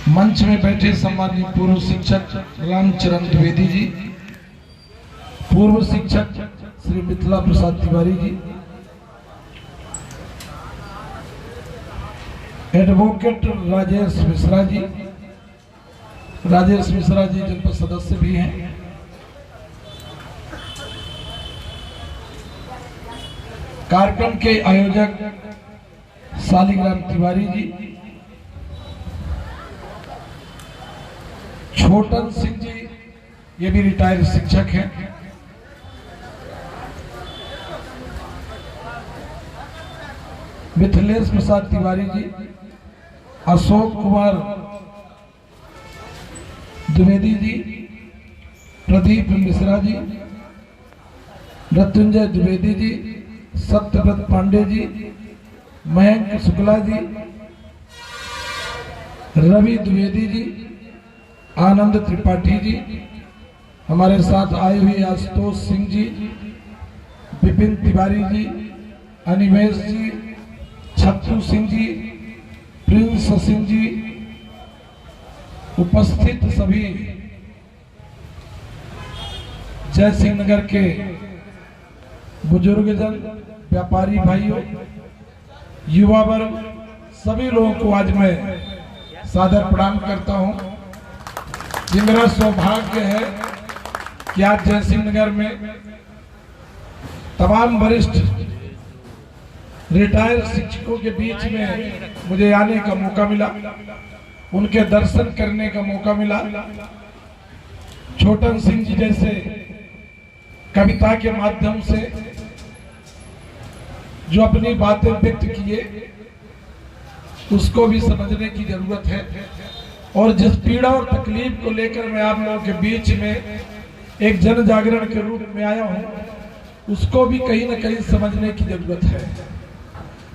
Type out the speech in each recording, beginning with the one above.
मंच में बैठे सम्मानित पूर्व शिक्षक रामचरण द्विवेदी जी, पूर्व शिक्षक श्री मिथिला प्रसाद तिवारी जी, एडवोकेट राजेश मिश्रा जी, जनपद सदस्य भी हैं, कार्यक्रम के आयोजक शालिग्राम तिवारी जी, छोटन सिंह जी, ये भी रिटायर्ड शिक्षक हैं, मिथिलेश प्रसाद तिवारी जी, अशोक कुमार द्विवेदी जी, प्रदीप मिश्रा जी, मृत्युंजय द्विवेदी जी, सत्यव्रत पांडे जी, मयंक शुक्ला जी, रवि द्विवेदी जी, आनंद त्रिपाठी जी, हमारे साथ आए हुए आशुतोष सिंह जी, विपिन तिवारी जी, अनिमेश जी, छत्तू सिंह जी, प्रिंस सिंह जी, उपस्थित सभी जय सिंह नगर के बुजुर्गजन, व्यापारी भाइयों, युवा वर्ग, सभी लोगों को आज मैं सादर प्रणाम करता हूं। ये मेरा सौभाग्य है कि आज जय सिंह नगर में तमाम वरिष्ठ रिटायर्ड शिक्षकों के बीच में मुझे आने का मौका मिला, उनके दर्शन करने का मौका मिला। छोटन सिंह जी जैसे कविता के माध्यम से जो अपनी बातें व्यक्त किए, उसको भी समझने की जरूरत है। और जिस पीड़ा और तकलीफ को लेकर मैं आप लोगों के बीच में एक जन जागरण के रूप में आया हूं, उसको भी कहीं ना कहीं समझने की जरूरत है।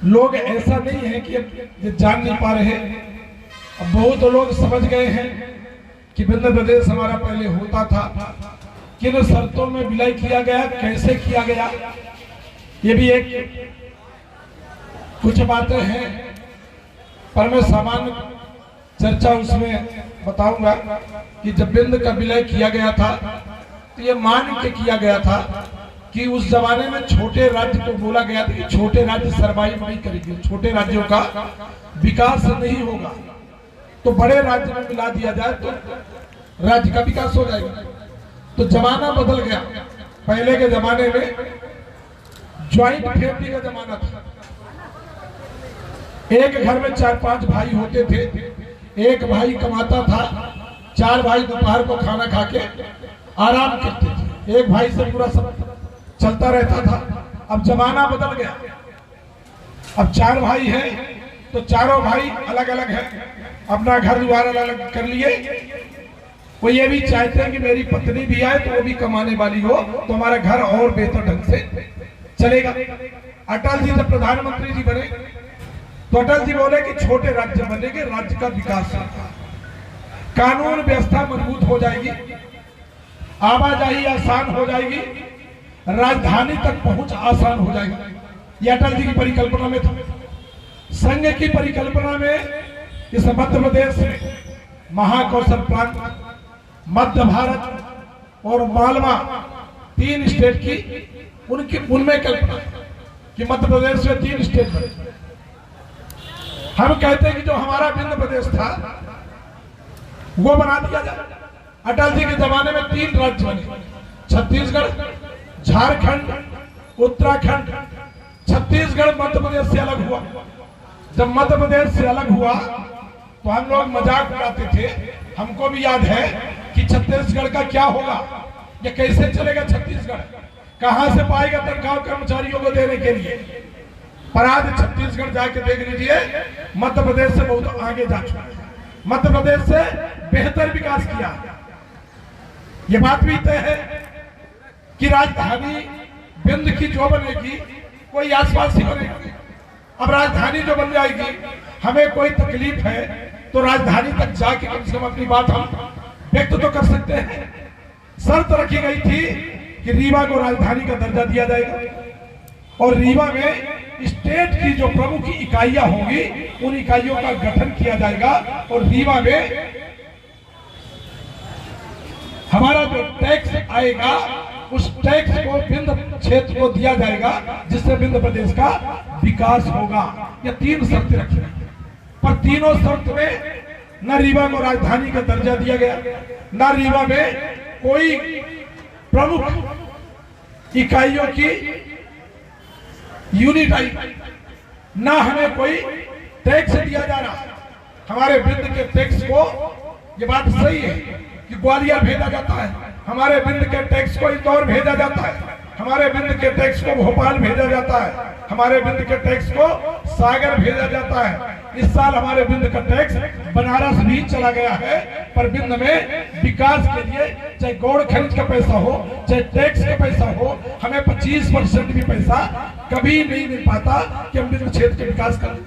लोग ऐसा नहीं है कि अब जान नहीं पा रहे, अब बहुत लोग समझ गए हैं कि विंध्य प्रदेश हमारा पहले होता था, किन शर्तों में विलय किया गया, कैसे किया गया, ये भी एक कुछ बातें हैं, पर मैं सामान्य चर्चा उसमें बताऊंगा कि जब विंध्य का विलय किया गया था तो ये मान के किया गया था कि उस जमाने में छोटे राज्य को बोला गया था कि छोटे राज्य सरवाइव नहीं करेंगे, छोटे राज्यों का विकास नहीं होगा, तो बड़े राज्य में मिला दिया जाए तो राज्य का विकास हो जाएगा। तो जमाना बदल गया। पहले के जमाने में ज्वाइंट फैमिली का जमाना था, एक घर में 4-5 भाई होते थे, एक भाई कमाता था, 4 भाई दोपहर को खाना खा के आराम करते थे, एक भाई से पूरा सब चलता रहता था। अब जमाना बदल गया, अब 4 भाई हैं तो चारों भाई अलग अलग हैं, अपना घर द्वार अलग कर लिए। वो ये भी चाहते हैं कि मेरी पत्नी भी आए तो वो भी कमाने वाली हो, तो हमारा घर और बेहतर ढंग से चलेगा। अटल जी जब प्रधानमंत्री जी बने तो अटल जी बोले कि छोटे राज्य बनेंगे, राज्य का विकास होगा, कानून व्यवस्था मजबूत हो जाएगी, आवाजाही आसान हो जाएगी, राजधानी तक पहुंच आसान हो जाएगी। ये अटल जी की परिकल्पना में था। संघ की परिकल्पना में इस मध्य प्रदेश में महाकौशल प्रांत, मध्य भारत और मालवा 3 स्टेट की उनमें कल्पना कि मध्य प्रदेश में 3 स्टेट बने। हम कहते हैं कि जो हमारा विंध्य प्रदेश था वो बना दिया जाए। अटल जी के जमाने में 3 राज्य बने, छत्तीसगढ़, झारखंड, उत्तराखंड। छत्तीसगढ़ मध्य प्रदेश से अलग हुआ। जब मध्य प्रदेश से अलग हुआ तो हम लोग मजाक उड़ाते थे, हमको भी याद है कि छत्तीसगढ़ का क्या होगा, ये कैसे चलेगा छत्तीसगढ़, कहां से पाएगा तनख्वाह कर्मचारियों को देने के लिए। पर आज छत्तीसगढ़ जाके देख लीजिए, मध्य प्रदेश से बहुत आगे जा चुका है, मध्य प्रदेश से बेहतर विकास किया। ये बात भी तय है कि राजधानी विंध्य की जो बनेगी कोई आसपास ही बनेगी। अब राजधानी जो बन जाएगी, हमें कोई तकलीफ है तो राजधानी तक जाके कम से कम अपनी बात हम व्यक्त तो कर सकते हैं। शर्त रखी गई थी कि रीवा को राजधानी का दर्जा दिया जाएगा। और रीवा में स्टेट की जो प्रमुख इकाइयां होंगी उन इकाइयों का गठन किया जाएगा और रीवा में हमारा जो टैक्स आएगा उस टैक्स को बिंद क्षेत्र को दिया जाएगा जिससे बिंद प्रदेश का विकास होगा। ये 3 शर्त रखी पर तीनों शर्त में न रीवा को राजधानी का दर्जा दिया गया, न रीवा में कोई प्रमुख इकाइयों की यूनिट आई, ना हमें कोई टैक्स दिया जा रहा। हमारे बिंद के टैक्स को, ये बात सही है कि ग्वालियर भेजा जाता है, हमारे बिंद के टैक्स को इंदौर भेजा जाता है, हमारे बिंद के टैक्स को भोपाल भेजा जाता है, हमारे बिंद के टैक्स को सागर भेजा जाता है। इस साल हमारे बिंद का टैक्स बनारस भी चला गया है, पर बिंद में विकास के लिए चाहे गौड़ खनिज का पैसा हो चाहे टैक्स का पैसा हो, हमें 25% भी पैसा कभी नहीं मिल पाता कि हम बिंद क्षेत्र के विकास करें।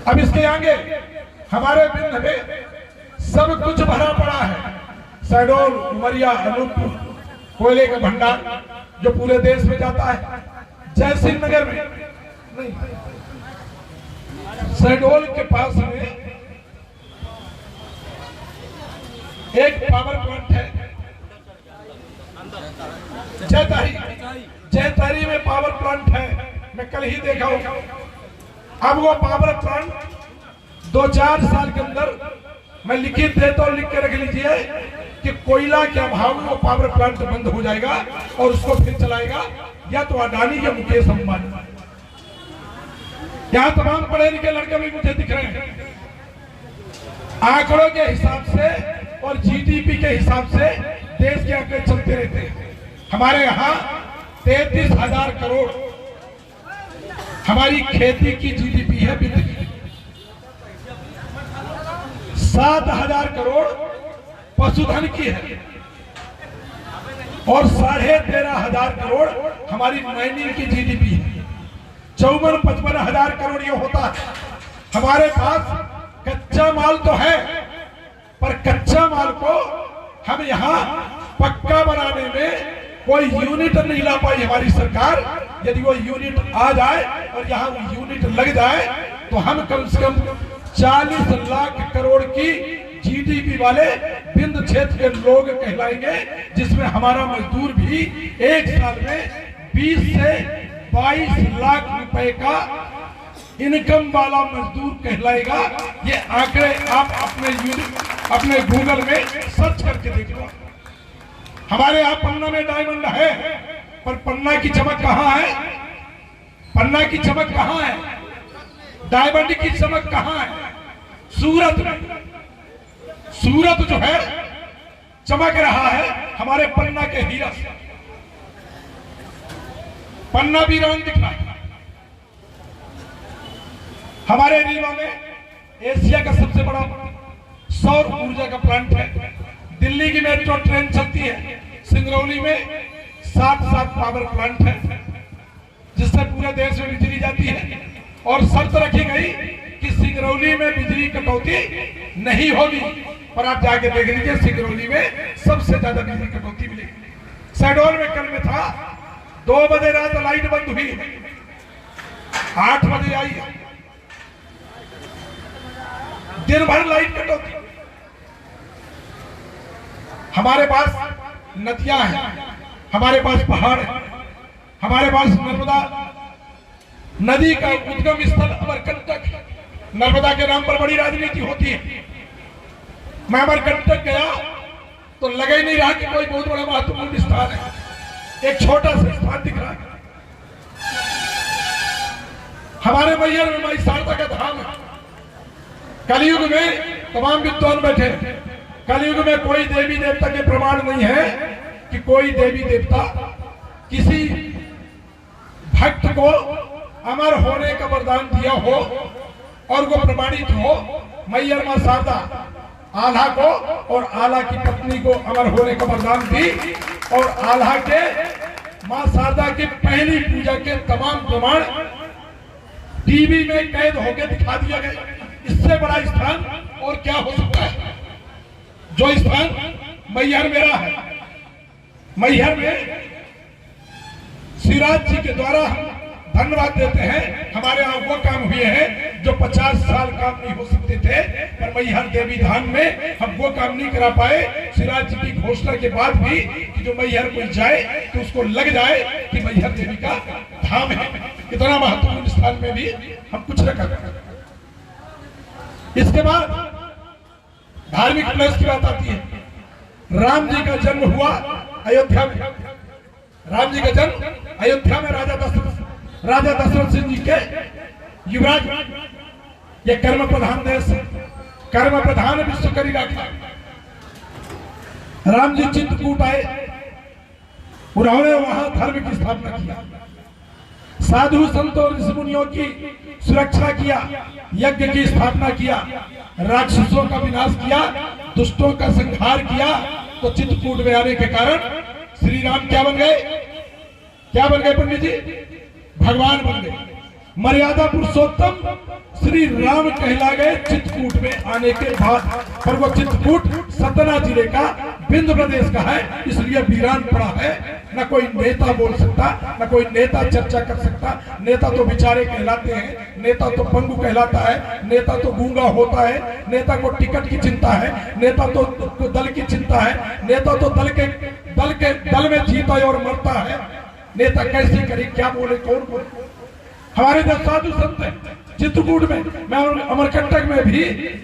अब इसके आगे हमारे बिंद में सब कुछ भरा पड़ा है, शहडोल, उमरिया, अनूपपुर, कोयले का भंडार जो पूरे देश में जाता है। जयसिंह नगर में नहीं, शहडोल के पास में एक पावर प्लांट है, जयतारी में पावर प्लांट है, मैं कल ही देखा हूं। अब वो पावर प्लांट 2-4 साल के अंदर मैं लिखित देता हूं, लिख के रख लीजिए कि कोयला के अभाव में वो पावर प्लांट बंद हो जाएगा और उसको फिर चलाएगा या तो अडानी या मुकेश अंबानी। यहां तमाम पढ़े लिखे लड़के भी मुझे दिख रहे हैं। आंकड़ों के हिसाब से और जीडीपी के हिसाब से देश के आंकड़े चलते रहते हैं। हमारे यहाँ 33,000 करोड़ हमारी खेती की जीडीपी है, 7,000 करोड़ पशुधन की है और 13,500 करोड़ हमारी माइनिंग की जीडीपी है। 54-55 करोड़ ये होता है। हमारे पास कच्चा माल तो है, पर कच्चा माल को हम यहाँ पक्का बनाने में कोई यूनिट नहीं ला पाई हमारी सरकार। यदि वो यूनिट आ जाए और यहाँ वो यूनिट लग जाए तो हम कम से कम 40 लाख करोड़ की जीडीपी वाले बिंद क्षेत्र के लोग कहलाएंगे, जिसमें हमारा मजदूर भी एक साल में 20 से 22 लाख रुपए का इनकम वाला मजदूर कहलाएगा। ये आंकड़े आप अपने गूगल में सर्च करके देख लो। हमारे यहाँ पन्ना में डायमंड है, पर पन्ना की चमक कहाँ है? पन्ना की चमक कहाँ है? डायमंड की चमक कहाँ है? सूरत में। सूरत जो है चमक रहा है हमारे पन्ना के हीरा से। पन्ना वीरान दिख रहा है। हमारे रीवा में एशिया का सबसे बड़ा सौर ऊर्जा का प्लांट है। दिल्ली की मेट्रो ट्रेन चलती है। सिंगरौली में 7 पावर प्लांट है, जिससे पूरे देश में बिजली जाती है। और शर्त रखी गई कि सिंगरौली में बिजली कटौती नहीं होगी, पर आप जाके देख लीजिए सिंगरौली में सबसे ज्यादा बिजली कटौती मिलेगी। शहडोल में कल में था 2 बजे रात लाइट बंद हुई, 8 बजे आई, दिन भर लाइट कटौती। हमारे पास नदियां हैं, हमारे पास पहाड़ है, हमारे पास नर्मदा नदी का उद्गम स्थल अमरकंटक है। नर्मदा के नाम पर बड़ी राजनीति होती है। मैं अमरकंटक गया तो लगा ही नहीं रहा कि कोई बहुत बड़ा महत्वपूर्ण स्थान है, एक छोटा सा स्थान दिख रहा है। हमारे मैहर में माई शारदा का धाम है। कलयुग में तमाम विद्वान बैठे, कलयुग में कोई देवी देवता के प्रमाण नहीं है कि कोई देवी देवता किसी भक्त को अमर होने का वरदान दिया हो और वो प्रमाणित हो। मैहर मां शारदा आल्हा को और आल्हा की पत्नी को अमर होने का वरदान दी और आल्हा के मां शारदा की पहली पूजा के तमाम प्रमाण टीवी में कैद होकर दिखा दिया गया। इससे बड़ा स्थान और क्या हो सकता है? जो स्थान मैहर मेरा है, मैहर में शिवराज जी के द्वारा हम धन्यवाद देते हैं। हमारे यहाँ वो काम हुए हैं जो 50 साल काम नहीं हो सकते थे, पर मैहर देवी धाम में हम वो काम नहीं करा पाए। शिवराज जी की घोषणा के बाद भी कि जो मैहर कोई जाए तो उसको लग जाए कि मैहर देवी का धाम है। इतना महत्वपूर्ण स्थान में भी हम कुछ न कर। इसके बाद धार्मिक प्लेस की बात आती है। राम जी का जन्म हुआ अयोध्या में। राम जी का जन्म अयोध्या में राजा दशरथ सिंह जी के युवराज। ये कर्म प्रधान देश, कर्म प्रधान विश्व करी रखा। राम जी चित्रकूट आए, उन्होंने वहां धर्म की स्थापना किया, साधु संतों और ऋषि मुनियों की सुरक्षा किया, यज्ञ की स्थापना किया, राक्षसों का विनाश किया, दुष्टों का संहार किया। तो चित्रकूट में आने के कारण श्री राम क्या बन गए? क्या बन गए पंडित जी? भगवान बन गए। मर्यादा पुरुषोत्तम श्री राम कहला गए चित्रकूट में आने के बाद। पर वो चित्रकूट सतना जिले का विंध्य प्रदेश का है, इसलिए वीरान पड़ा है। न कोई नेता बोल सकता, न कोई नेता चर्चा कर सकता। नेता तो बेचारे कहलाते हैं, नेता तो पंगु कहलाता है, नेता तो गूंगा होता है, नेता को टिकट की चिंता है, नेता तो दल की चिंता है, नेता तो दल में जीता है और मरता है। नेता कैसे करे, क्या बोले, कौन बोले? हमारे जो साधु संत हैं चित्रकूट में, मैं अमरकंटक में भी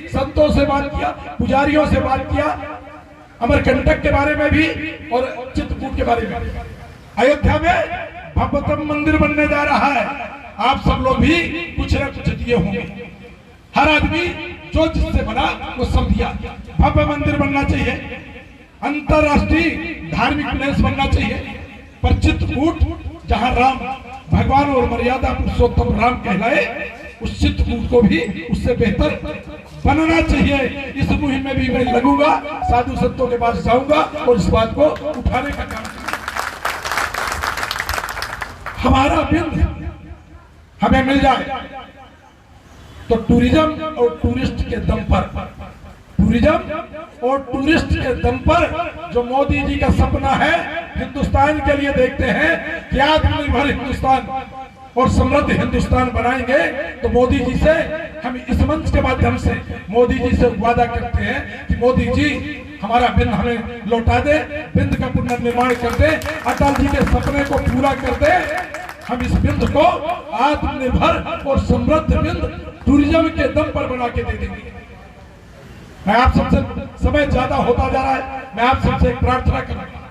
संतों से बात किया, पुजारियों से बात किया, अमरकंटक के बारे में भी और चित्रकूट के बारे में। अयोध्या में भव्यतम मंदिर बनने जा रहा है। आप सब लोग भी कुछ न कुछ दिए होंगे। हर आदमी जो जिससे बना वो सब दिया। भव्य मंदिर बनना चाहिए, अंतरराष्ट्रीय धार्मिक प्लेस बनना चाहिए। पर चित्रकूट जहां राम भगवान और मर्यादा पुरुषोत्तम राम कहलाए, उस चित्रकूट को भी उससे बेहतर बनना चाहिए। इस मुहिम में भी मैं लगूंगा, साधु संतों के पास जाऊंगा और इस बात को उठाने का काम करूंगा। हमारा विंध्य हमें मिल जाए तो टूरिज्म और टूरिस्ट के दम पर, टूरिज्म और टूरिस्ट के दम पर जो मोदी जी का सपना है हिंदुस्तान के लिए देखते हैं कि आत्मनिर्भर हिंदुस्तान और समृद्ध हिंदुस्तान बनाएंगे, तो मोदी जी से हम इस मंच के माध्यम से मोदी जी से वादा करते हैं कि मोदी जी हमारा विंध्य हमें लौटा दे, विंध्य का पुनर्निर्माण कर दे, अटल जी के सपने को पूरा कर दे। हम इस विंध्य को आत्मनिर्भर और समृद्ध विंध्य टूरिज्म के दम पर बना के दे देंगे। मैं आप सबसे, समय ज्यादा होता जा रहा है, मैं आप सबसे एक प्रार्थना करूंगा,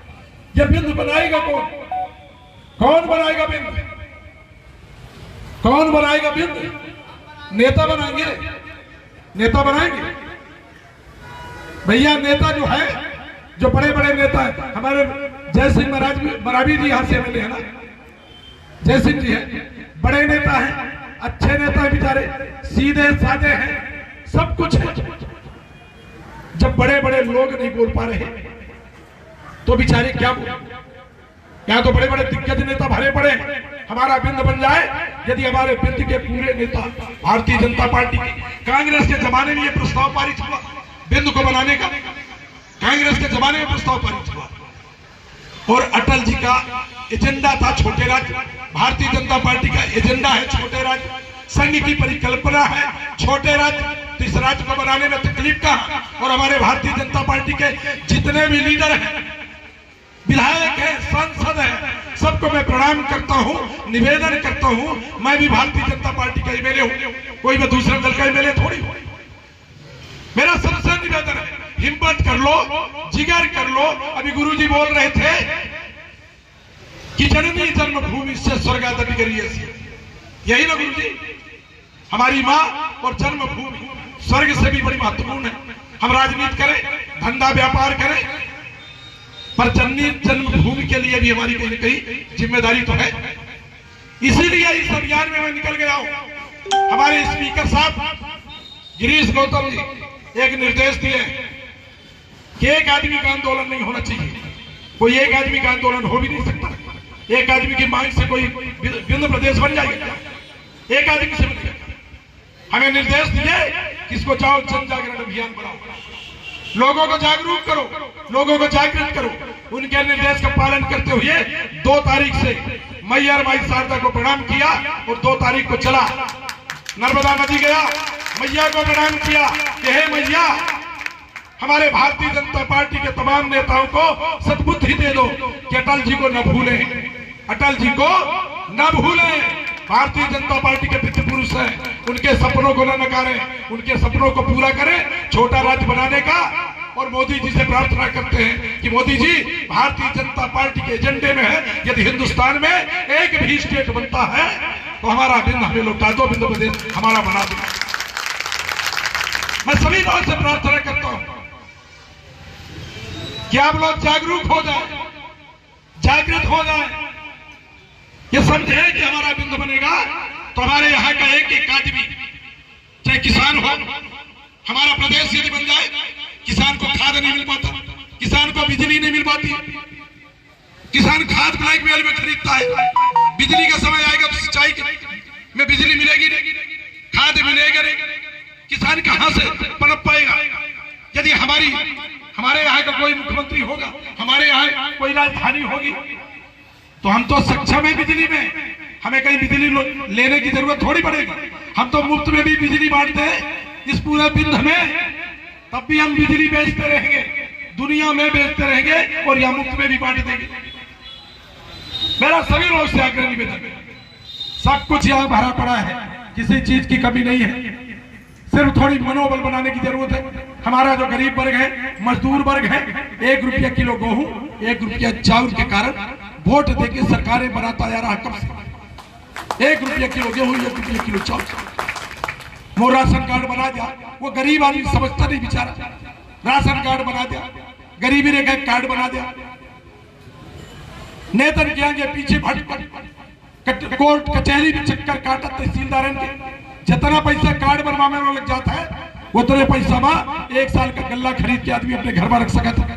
ये विंध्य बनाएगा कौन? कौन बनाएगा विंध्य? कौन बनाएगा विंध्य? नेता बनाएंगे, नेता बनाएंगे भैया। नेता जो है, जो बड़े बड़े नेता है, हमारे जय सिंह मरावी जी यहाँ से मिले हैं ना, जय सिंह जी है, बड़े नेता हैं, अच्छे नेता है, बेचारे सीधे साधे हैं, सब कुछ है। जब बड़े बड़े लोग नहीं बोल पा रहे तो बेचारे क्या बोले? यहाँ तो बड़े बड़े दिग्गज नेता भरे पड़े हैं। हमारा विंध्य बन जाए, यदि हमारे विंध्य के पूरे नेता भारतीय जनता पार्टी की, कांग्रेस के जमाने में ये प्रस्ताव पारित हुआ विंध्य को बनाने का, कांग्रेस के जमाने में प्रस्ताव पारित हुआ, और अटल जी का एजेंडा था छोटे राज्य, भारतीय जनता पार्टी का एजेंडा है छोटे राज्य, संघ की परिकल्पना है छोटे राज्य। तो इस राज्य को बनाने में तकलीफ का, और हमारे भारतीय जनता पार्टी के जितने भी लीडर हैं, विधायक है, सांसद है, सबको मैं प्रणाम करता हूं, निवेदन करता हूं। मैं भी भारतीय जनता पार्टी का एमएलए हूं, कोई भी दूसरे दल का एमएलए थोड़ी हूं। मेरा सबसे निवेदन है, हिम्मत कर लो, जिगर कर लो। अभी गुरुजी बोल रहे थे कि जननी जन्मभूमि से स्वर्गादपि करिए, यही ना गुरुजी? हमारी माँ और जन्मभूमि स्वर्ग से भी बड़ी महत्वपूर्ण है। हम राजनीति करें, धंधा व्यापार करें, पर जननी जन्मभूमि के लिए भी हमारी कहीं न कहीं जिम्मेदारी तो है। इसीलिए इस अभियान में मैं निकल गया हूं। हमारे स्पीकर साहब गिरीश गौतम जी एक निर्देश दिए कि एक आदमी का आंदोलन नहीं होना चाहिए। कोई एक आदमी का आंदोलन हो भी नहीं सकता। एक आदमी की मांग से कोई विंध्य प्रदेश बन जाएगा? एक आदमी से बन जाएगा। हमें निर्देश दिए कि इसको जाओ जन जागरण अभियान बनाओ, लोगों को जागरूक करो, लोगों को जागृत करो। उनके निर्देश का पालन करते हुए 2 तारीख से मैयर माई शारदा को प्रणाम किया और 2 तारीख को चला नर्मदा नदी गया, मैया को प्रणाम किया कि हे मैया, हमारे भारतीय जनता पार्टी के तमाम नेताओं को सद्बुद्धि दे दो कि अटल जी को न भूलें, अटल जी को न भूलें। भारतीय जनता पार्टी के पितृ पुरुष हैं, उनके सपनों को न नकारें, उनके सपनों को पूरा करें छोटा राज्य बनाने का। और मोदी जी से प्रार्थना करते हैं कि मोदी जी, भारतीय जनता पार्टी के एजेंडे में है यदि हिंदुस्तान में एक भी स्टेट बनता है तो हमारा बिंद हमें लौटा दो, बिंदु प्रदेश हमारा बना दो। मैं सभी लोगों से प्रार्थना करता हूं कि आप लोग जागरूक हो जाए, जागृत हो जाए, ये समझे कि हमारा बिंदु बनेगा तो हमारे यहाँ का एक एक आदमी, चाहे किसान हो, हमारा प्रदेश यदि बन जाए, किसान को खाद नहीं मिल पाता, किसान को बिजली नहीं मिल पाती, किसान खाद ब्लैकमेल में खरीदता है, बिजली का समय आएगा तो सिंचाई में बिजली मिलेगी नहीं, खाद मिलेगा नहीं, किसान कहां से पनप पाएगा? यदि हमारे यहाँ का कोई मुख्यमंत्री होगा, हमारे यहाँ कोई राजधानी होगी, तो हम तो सक्षम है बिजली में, हमें कहीं बिजली लेने की जरूरत थोड़ी पड़ेगी। हम तो मुफ्त में भी बिजली बांटते हैं इस पूरे बिंद में, तब भी हम बिजली बेचते रहेंगे, दुनिया में बेचते रहेंगे और यहाँ मुफ्त में भी बांट देंगे। मेरा सभी लोगों से आग्रह निवेदन है, सब कुछ यहाँ भरा पड़ा है, किसी चीज की कमी नहीं है, सिर्फ थोड़ी मनोबल बनाने की जरूरत है। हमारा जो गरीब वर्ग है, मजदूर वर्ग है, 1 रुपया किलो गेहूं, 1 रुपया चावल के कारण वोट देके सरकारें बनाता जा रहा है। कब से 1 रुपया किलो गेहूं, 1 रुपया किलो चावल, वो राशन कार्ड बना दिया, वो गरीब आदमी समझता नहीं बेचारा, राशन कार्ड बना दिया, गरीबी रेखा कार्ड बना दिया, नेतन के आगे पीछे भटक कोर्ट कचहरी में चक्कर काटा तहसीलदार के, जितना पैसा कार्ड बनवाने में लग जाता है उतने पैसा में 1 साल का गल्ला खरीद के आदमी अपने घर में रख सकता है।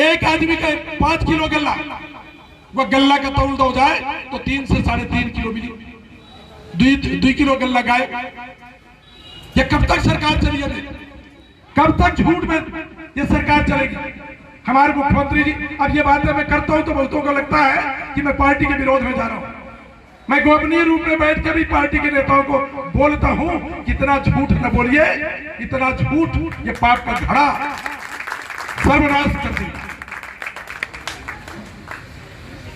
एक आदमी का 5 किलो गल्ला, वो गल्ला का तौल हो जाए तो 3 से 3.5 किलो मिली, 2 किलो गल्ला गाय। ये कब तक सरकार चलेगी? कब तक झूठ में ये सरकार चलेगी? हमारे मुख्यमंत्री जी, अब ये बातें मैं करता हूं तो बहुतों को लगता है कि मैं पार्टी के विरोध में जा रहा हूं। मैं गोपनीय रूप में बैठ कर भी पार्टी के नेताओं को बोलता हूं, कितना झूठ न बोलिए, इतना झूठ ये पाप का घड़ा सर्वनाश कर दिया।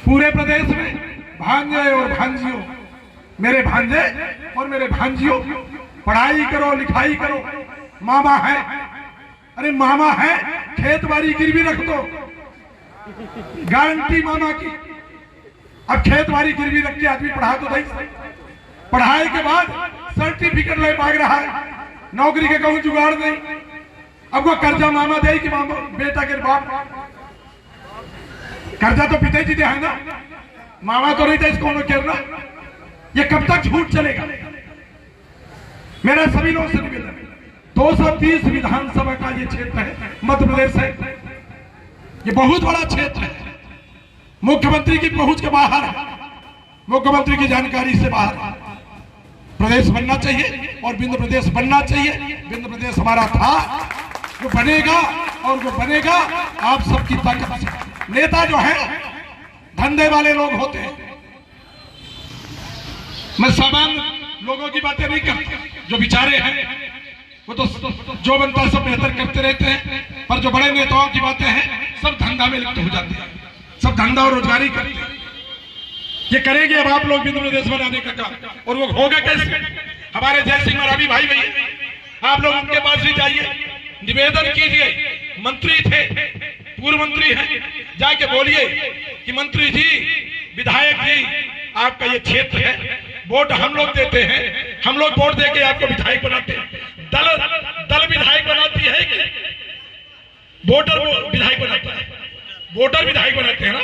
पूरे प्रदेश में भांजे और भांजियों, मेरे भांजे और मेरे भांजियों, पढ़ाई करो, लिखाई करो, मामा है, अरे मामा है, खेत बाड़ी गिरवी रख दो, गारंटी मामा की। अब खेत बाड़ी गिरवी रख के आदमी पढ़ा तो नहीं, पढ़ाई के बाद सर्टिफिकेट ले मांग रहा है, नौकरी के कहूं जुगाड़ नहीं, अब वो कर्जा मामा दे कि मामा बेटा के बाप, कर्जा तो पिता जी दे है ना, मामा तो नहीं था इसको करना। ये कब तक झूठ चलेगा? मेरा सभी लोगों से निवेदन है, 230 विधानसभा का ये क्षेत्र है, मध्य प्रदेश है, ये बहुत बड़ा क्षेत्र है, मुख्यमंत्री की पहुंच के बाहर है, मुख्यमंत्री की जानकारी से बाहर है। प्रदेश बनना चाहिए और बिंद प्रदेश बनना चाहिए। बिंद प्रदेश हमारा था, वो बनेगा और वो बनेगा आप सबकी ताकत से। नेता जो है धंधे वाले लोग होते हैं, मैं सामान्य लोगों की बातें नहीं करता, जो बेचारे हैं वो तो जो बनता है सब बेहतर करते रहते हैं, पर जो बड़े नेताओं की बातें हैं सब धंधा में लिप्त हो जाते हैं, सब धंधा और रोजगारी करते हैं। ये करेंगे अब आप लोग बिंदु प्रदेश बनाने का काम, और वो होगा कैसे? हमारे जय सिंह मरावी भाई भैया, आप लोग उनके पास भी जाइए, निवेदन कीजिए, मंत्री थे, पूर्व मंत्री हैं, जाके बोलिए कि मंत्री जी, विधायक जी, आपका ये क्षेत्र है, वोट हम लोग देते हैं, हम लोग वोट देके आपको विधायक बनाते हैं। दल विधायक बनाती है कि वोटर विधायक बनाता है? वोटर विधायक बनाते हैं ना,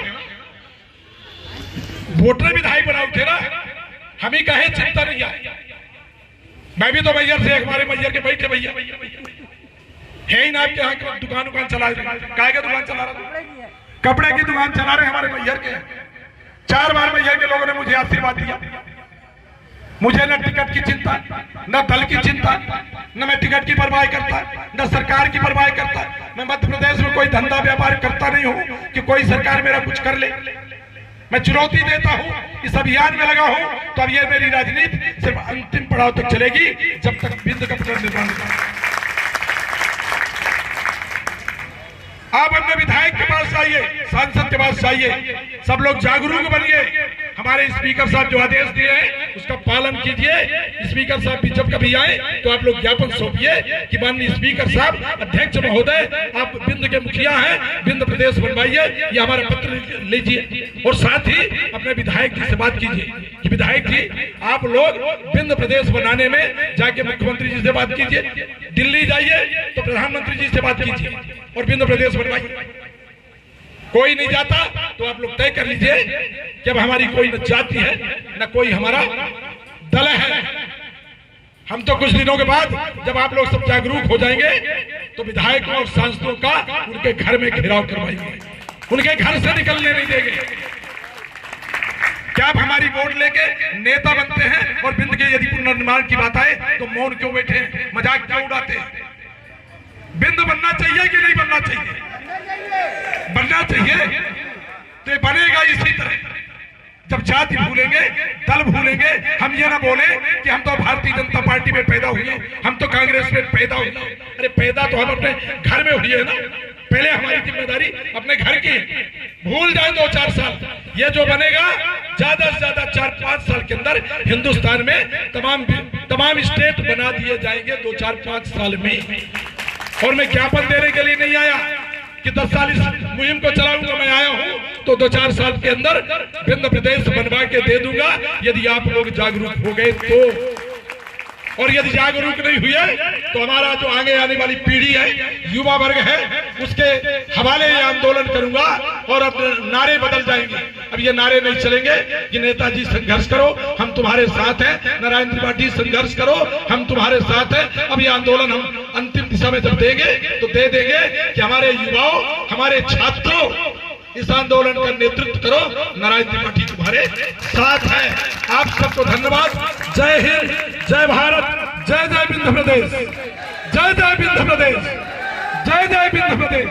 वोटर विधायक बनाते ना, हम ही कहे चिंता नहीं है। मैं भी तो मैयर से, हमारे मैयर के बैठे भैया है ही ना, आपके यहाँ दुकान चला रहे, काय का दुकान चला रहा था, कपड़े की दुकान चला रहे हमारे मैयर के। 4 बार मैयर के लोगों ने मुझे आशीर्वाद दिया, मुझे न टिकट की चिंता, न दल की चिंता, न मैं टिकट की परवाह करता, न सरकार की परवाह करता। मैं मध्य प्रदेश में कोई धंधा व्यापार करता नहीं हूं कि कोई सरकार मेरा कुछ कर ले। मैं चुनौती देता हूं, इस अभियान में लगा हूं। तो अब ये मेरी राजनीति सिर्फ अंतिम पड़ाव तक चलेगी, जब तक बिंद का पुनर्निर्माण होगा। आप अपने विधायक के पास जाइए, सांसद के पास जाइए, सब लोग जागरूक बनिए। हमारे स्पीकर साहब जो आदेश दिए हैं उसका पालन कीजिए। स्पीकर साहब भी जब कभी आए तो आप लोग ज्ञापन सौंपिए कि माननीय स्पीकर साहब, अध्यक्ष महोदय, आप बिंद के मुखिया हैं, बिंद प्रदेश बनवाइए, ये हमारा पत्र लीजिए। और साथ ही अपने विधायक जी से बात कीजिए कि विधायक जी आप लोग बिंद प्रदेश बनाने में जाके मुख्यमंत्री जी से बात कीजिए, दिल्ली जाइए तो प्रधानमंत्री जी से बात कीजिए और बिंद प्रदेश बनवाइए। कोई नहीं जाता तो आप लोग तय कर लीजिए कि अब हमारी कोई न जाति है न कोई हमारा दल है। हम तो कुछ दिनों के बाद जब आप लोग सब जागरूक हो जाएंगे तो विधायकों और सांसदों का उनके घर में घेराव करवाएंगे, उनके घर से निकलने नहीं देंगे। क्या आप हमारी वोट लेके नेता बनते हैं और बिंद के यदि पुनर्निर्माण की बात आए तो मौन क्यों बैठे हैं, मजाक क्यों उड़ाते हैं? बिंद बनना चाहिए कि नहीं बनना चाहिए? बनना चाहिए। तो बनेगा इसी तरह। जब जाति भूलेंगे, दल भूलेंगे, हम ये ना बोले कि हम तो भारतीय जनता पार्टी में पैदा हुए, हम तो कांग्रेस में पैदा हुए। अरे पैदा तो हम अपने घर में हुए ना। पहले हमारी जिम्मेदारी अपने घर की। भूल जाए 2-4 साल, ये जो बनेगा ज्यादा से ज्यादा 4-5 साल के अंदर हिंदुस्तान में तमाम स्टेट बना दिए जाएंगे 2-4-5 साल में। और मैं ज्ञापन देने के लिए नहीं आया कि 10 साल इस मुहिम को चलाऊंगा। मैं आया हूं तो 2-4 साल के अंदर बिंद प्रदेश बनवा के दे दूंगा, यदि आप लोग जागरूक हो गए तो। और यदि जागरूक नहीं हुए तो हमारा जो आगे आने वाली पीढ़ी है, युवा वर्ग है, उसके हवाले ये आंदोलन करूंगा और अब नारे बदल जाएंगे। अब ये नारे नहीं चलेंगे कि नेताजी संघर्ष करो, हम तुम्हारे साथ हैं, नारायण त्रिपाठी संघर्ष करो, हम तुम्हारे साथ हैं। अब ये आंदोलन हम अंतिम दिशा में जब देंगे तो दे देंगे कि हमारे युवाओं, हमारे छात्रों, इस आंदोलन का नेतृत्व करो, नारायण त्रिपाठी तुम्हारे साथ है। आप सबको धन्यवाद। जय हिंद, जय भारत, जय जय बिंद प्रदेश, जय जय बिंद प्रदेश, जय जय बिंद प्रदेश।